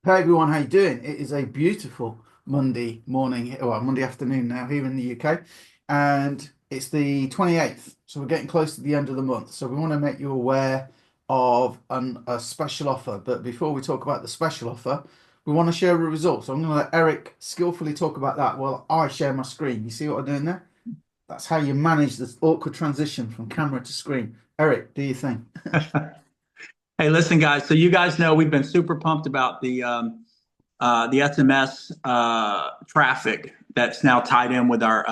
Hey everyone, how you doing? It is a beautiful Monday morning, well, Monday afternoon now here in the UK, and it's the 28th, so we're getting close to the end of the month. So we want to make you aware of a special offer. But before we talk about the special offer, we want to share a result. So I'm going to let Eric skillfully talk about that while I share my screen. You see what I'm doing there? That's how you manage this awkward transition from camera to screen. Eric, do you think? Hey, listen, guys. So you guys know we've been super pumped about the SMS traffic that's now tied in with our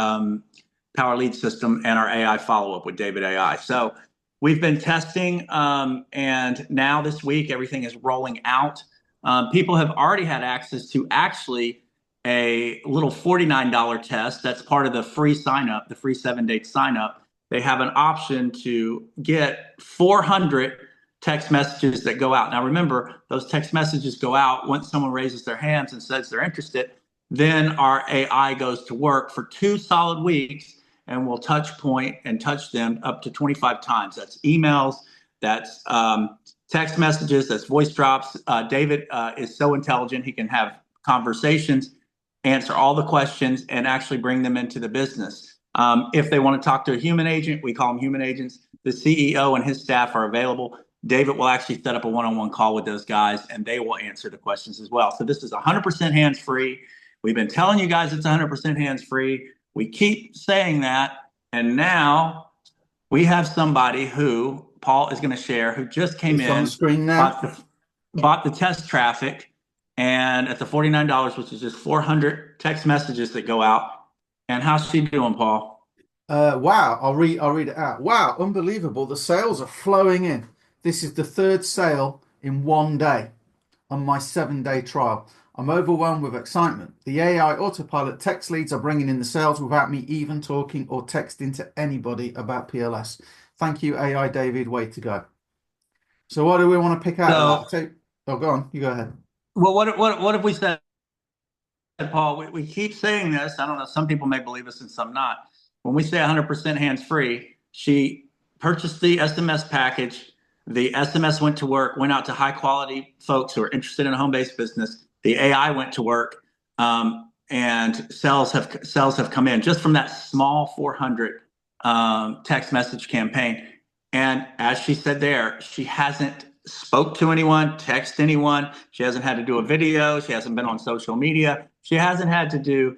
Power Lead system and our AI follow up with David AI. So we've been testing, and now this week everything is rolling out. People have already had access to actually a little $49 test. That's part of the free sign up, the free 7 day sign up. They have an option to get 400 text messages that go out. Now, remember, those text messages go out once someone raises their hands and says they're interested. Then our AI goes to work for 2 solid weeks and will touch point and touch them up to 25 times. That's emails, that's text messages, that's voice drops. David is so intelligent, he can have conversations, answer all the questions, and actually bring them into the business. If they want to talk to a human agent, we call them human agents. The CEO and his staff are available. David will actually set up a one-on-one call with those guys and they will answer the questions as well. So this is 100% hands-free. We've been telling you guys it's 100% hands-free. We keep saying that. And now we have somebody who Paul is going to share who just came It's on the in, screen now. bought the, bought the test traffic, and at the $49, which is just 400 text messages that go out. And how's she doing, Paul? Wow, I'll read it out. Wow, unbelievable. The sales are flowing in. This is the third sale in one day on my 7 day trial. I'm overwhelmed with excitement. The AI autopilot text leads are bringing in the sales without me even talking or texting to anybody about PLS. Thank you, AI David. Way to go. So what do we want to pick out of that? So, Oh, go on. You go ahead. well, what have we said, Paul? We keep saying this. I don't know. Some people may believe us and some not. When we say 100% hands free, she purchased the SMS package. The SMS went to work, went out to high quality folks who are interested in a home based business. The AI went to work, and sales have come in just from that small 400 text message campaign. And as she said there, she hasn't spoke to anyone, text anyone. She hasn't had to do a video. She hasn't been on social media. She hasn't had to do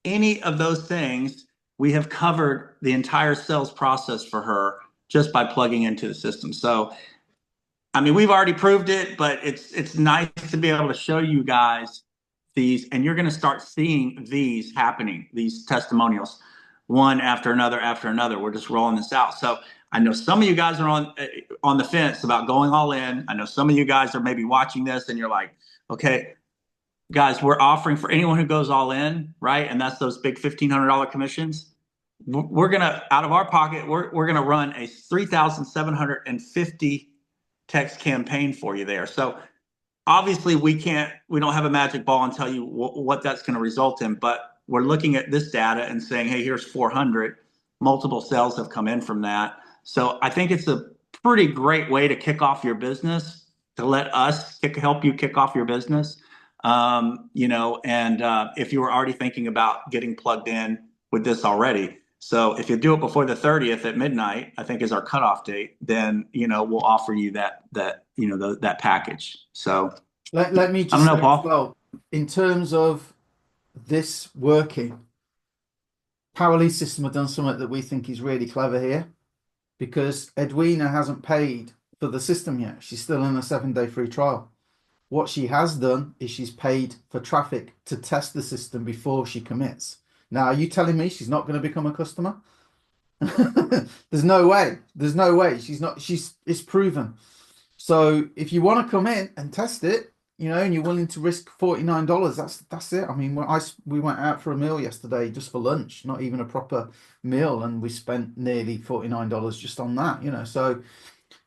any of those things. We have covered the entire sales process for her just by plugging into the system. So, I mean, we've already proved it, but it's nice to be able to show you guys these, and you're going to start seeing these happening, these testimonials, one after another. We're just rolling this out. So I know some of you guys are on the fence about going all in. I know some of you guys are maybe watching this and you're like, okay, guys, we're offering for anyone who goes all in, right? And that's those big $1,500 commissions. We're gonna out of our pocket, we're gonna run a 3,750 text campaign for you there. So obviously we don't have a magic ball and tell you what that's going to result in, but we're looking at this data and saying, hey, here's 400. Multiple sales have come in from that. So I think it's a pretty great way to kick off your business, to let us help you kick off your business. And if you were already thinking about getting plugged in with this already. So if you do it before the 30th at midnight, I think is our cutoff date, then, we'll offer you that package. So Let me I don't just know, say as Paul. well, in terms of this working, Powerlease System have done something that we think is really clever here because Edwina hasn't paid for the system yet. She's still in a 7 day free trial. What she has done is she's paid for traffic to test the system before she commits. Now, are you telling me she's not going to become a customer? There's no way. There's no way. She's not. It's proven. So if you want to come in and test it, and you're willing to risk $49, that's it. I mean, we went out for a meal yesterday just for lunch, not even a proper meal, and we spent nearly $49 just on that.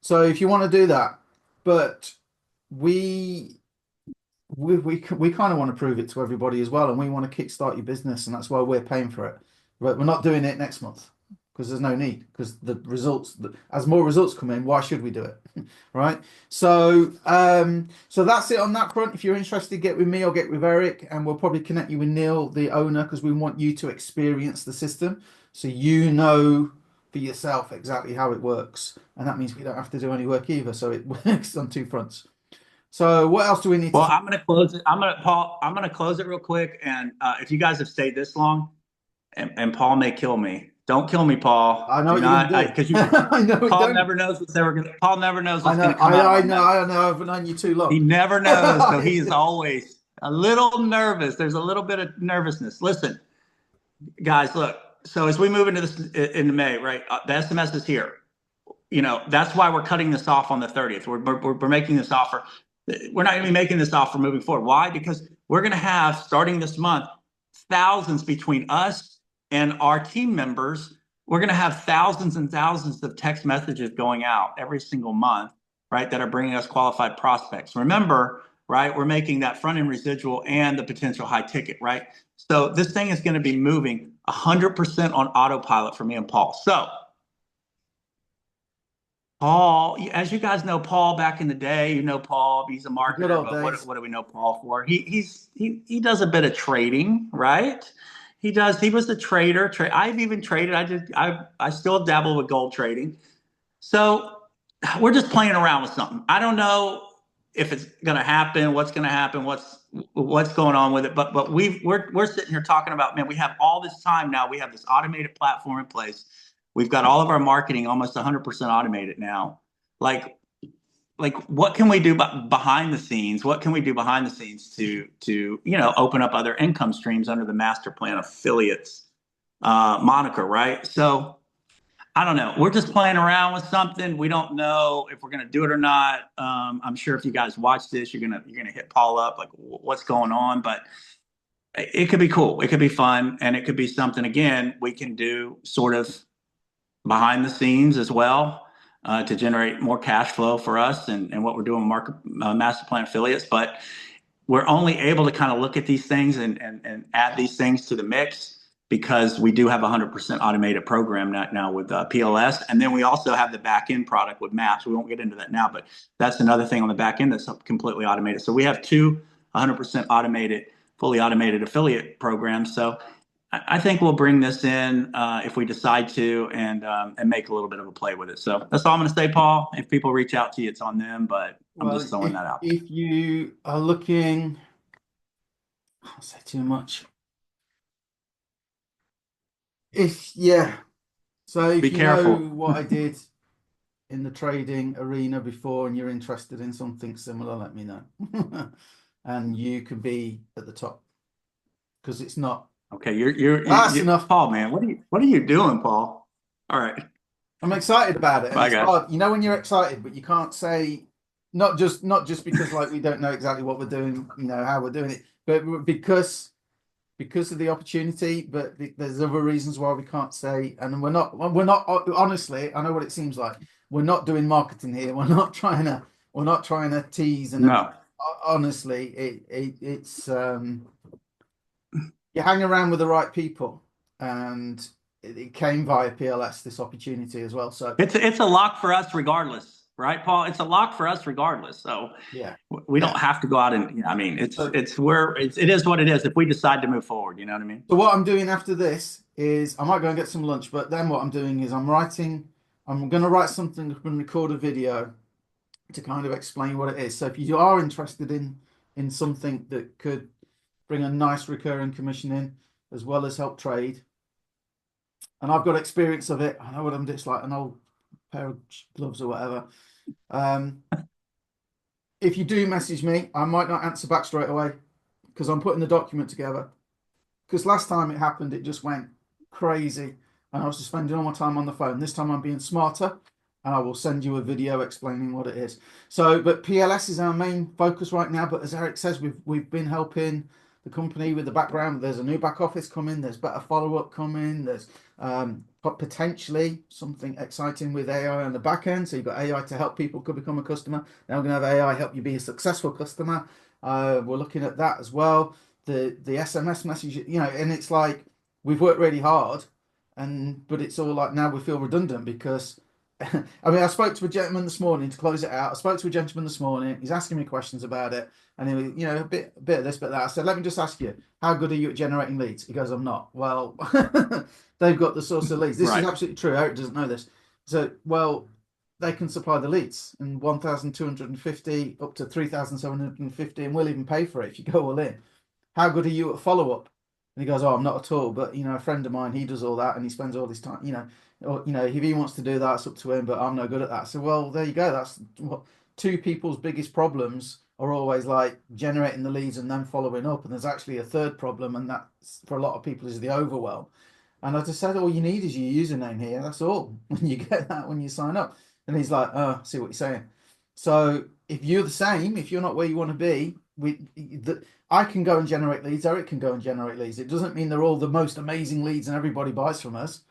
So if you want to do that, but we we kind of want to prove it to everybody as well, and we want to kickstart your business, and that's why we're paying for it. But we're not doing it next month. because there's no need, because the results, as more results come in, why should we do it? Right. So that's it on that front. If you're interested, get with me or get with Eric, and we'll probably connect you with Neil, the owner, because we want you to experience the system so you know for yourself exactly how it works. And that means we don't have to do any work either. So it works on two fronts. So what else do we need to Well, talk? I'm going to close it. Paul, I'm going to close it real quick. And if you guys have stayed this long, and Paul may kill me. Don't kill me, Paul. I know Do what you're not, gonna do. because you. I know it Paul don't. never knows what's ever going. Paul never knows I what's know. going to come out of my I know. mouth. I know. I've known you too He long. never knows, so he's always a little nervous. There's a little bit of nervousness. Listen, guys, look. So as we move into this into May, right? The SMS is here. That's why we're cutting this off on the 30th. We're making this offer. We're not going to be making this offer moving forward. Why? Because we're going to have, starting this month, thousands between us and our team members. We're going to have thousands and thousands of text messages going out every single month, right, that are bringing us qualified prospects. Remember, right, we're making that front end residual and the potential high ticket, right? So this thing is going to be moving 100% on autopilot for me and Paul. So Paul, as you guys know, Paul back in the day, Paul, he's a The good marketer, old but days. what do we know Paul for? He does a bit of trading, right? He does. He was a trader. I've even traded. I still dabble with gold trading. So we're just playing around with something. I don't know if it's going to happen, what's going to happen, what's going on with it. But we're sitting here talking about, man, we have all this time now. We have this automated platform in place. We've got all of our marketing almost 100% automated now. Like what can we do behind the scenes? What can we do behind the scenes to open up other income streams under the master plan affiliates moniker, right? So I don't know. We're just playing around with something. We don't know if we're going to do it or not. I'm sure if you guys watch this, you're gonna hit Paul up like what's going on. But it could be cool. It could be fun, and it could be something again we can do sort of behind the scenes as well to generate more cash flow for us and what we're doing with market master plan affiliates. But we're only able to kind of look at these things and add these things to the mix because we do have a 100% automated program now with PLS. And then we also have the back end product with Maps. We won't get into that now, but that's another thing on the back end that's completely automated. So we have two 100% automated, fully automated affiliate programs. So I think we'll bring this in if we decide to and make a little bit of a play with it. So that's all I'm going to say, Paul. If people reach out to you, it's on them, but I'm Well, just throwing that out there. if you are looking, I'll say too much. If yeah, so Be if you know careful. what I did in the trading arena before and you're interested in something similar, let me know. And you could be at the top because it's not. Okay, you're That's enough. Paul, man. What are you doing, Paul? All right. I'm excited about it, and Bye, it's guys. hard. When you're excited, but you can't say not just because like we don't know exactly what we're doing, how we're doing it, but because of the opportunity. But there's other reasons why we can't say, and we're not honestly. I know what it seems like. We're not doing marketing here. We're not trying to tease and everything. No. Honestly, it's you hang around with the right people, and it came via PLS this opportunity as well. So It's a lock for us regardless, right, Paul? It's a lock for us regardless. So yeah, we yeah. don't have to go out and I mean, So, it is what it is if we decide to move forward, you know what I mean? so what I'm doing after this is I might go and get some lunch, but then what I'm doing is I'm going to write something up and record a video to kind of explain what it is. So if you are interested in something that could bring a nice recurring commission in as well as help trade, and I've got experience of it, I know what I'm doing. It's like an old pair of gloves or whatever. Um, if you do message me, I might not answer back straight away because I'm putting the document together. Because last time it happened, it just went crazy, and I was just spending all my time on the phone. This time I'm being smarter, and I will send you a video explaining what it is. So, but PLS is our main focus right now. But as Eric says, we've been helping the company with the background. There's a new back office coming. There's better follow up coming. There's potentially something exciting with AI on the back end. So you've got AI to help people could become a customer. Now we're going to have AI help you be a successful customer. We're looking at that as well. The SMS message, and it's like we've worked really hard, And but it's all like now we feel redundant because I mean I spoke to a gentleman this morning to close it out. I spoke to a gentleman this morning. He's asking me questions about it, and he was, a bit of this, bit of that. I said, let me just ask you, how good are you at generating leads? He goes, I'm not. Well, they've got the source of leads. This is Right. absolutely true. Eric doesn't know this. So, well, they can supply the leads and 1,250 up to 3,750, and we'll even pay for it if you go all in. How good are you at follow up? And he goes, oh, I'm not at all. But, a friend of mine, he does all that and he spends all his time, or, if he wants to do that, it's up to him, but I'm no good at that. So, well, there you go. That's what two people's biggest problems are always like generating the leads and then following up. And there's actually a third problem, and that for a lot of people is the overwhelm. And I just said, all you need is your username here. That's all. And you get that when you sign up. And he's like, oh, I see what you're saying. So if you're the same, if you're not where you want to be, I can go and generate leads. Eric can go and generate leads. It doesn't mean they're all the most amazing leads and everybody buys from us.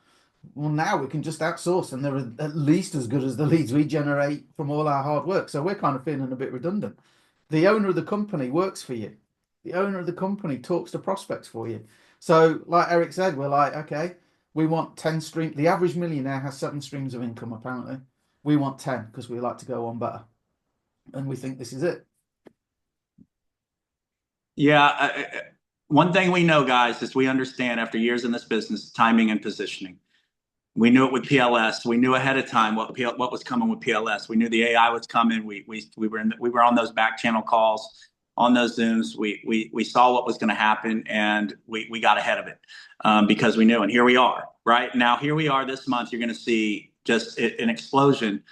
Well, now we can just outsource, and they're at least as good as the leads we generate from all our hard work. So we're kind of feeling a bit redundant. The owner of the company works for you. The owner of the company talks to prospects for you. So, like Eric said, we're like, okay, we want 10 streams. The average millionaire has 7 streams of income, apparently. We want 10 because we like to go on better. And we think this is it. Yeah. One thing we know, guys, is we understand after years in this business, timing and positioning. We knew it with PLS. We knew ahead of time what was coming with PLS. We knew the AI was coming. We were on those back channel calls, on those Zooms. We saw what was going to happen, and we got ahead of it because we knew. And here we are. Right now, here we are this month. You're going to see just an explosion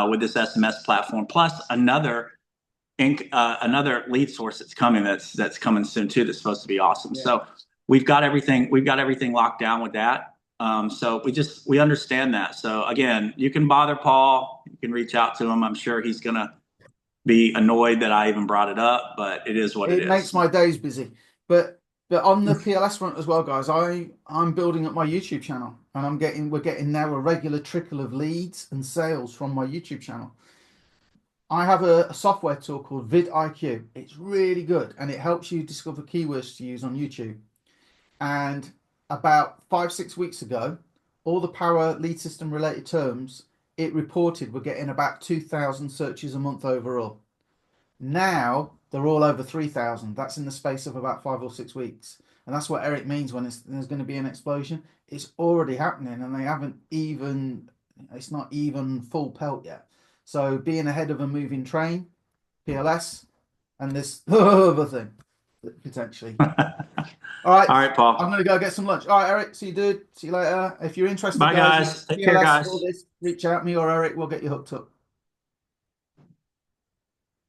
with this SMS platform, plus another lead source that's coming. That's coming soon too. That's supposed to be awesome. Yeah. So we've got everything. We've got everything locked down with that. So we understand that. So again, you can bother Paul. You can reach out to him. I'm sure he's gonna be annoyed that I even brought it up, but it is what it It makes is. my days busy. But on the PLS front as well, guys, I'm building up my YouTube channel, and we're getting now a regular trickle of leads and sales from my YouTube channel. I have a software tool called vidIQ. It's really good, and it helps you discover keywords to use on YouTube. And about 5, 6 weeks ago, all the power lead system related terms it reported were getting about 2,000 searches a month overall. Now they're all over 3,000. That's in the space of about 5 or 6 weeks. And that's what Eric means when there's going to be an explosion. It's already happening, and they haven't even, it's not even full pelt yet. So being ahead of a moving train, PLS, and this other thing, potentially. All right. All right, I'm Paul. going to go get some lunch. All right, Eric. See you, dude. See you later. If you're interested, Bye, guys, in guys. Take care, PLS, all guys. this, reach out to me or Eric. We'll get you hooked up.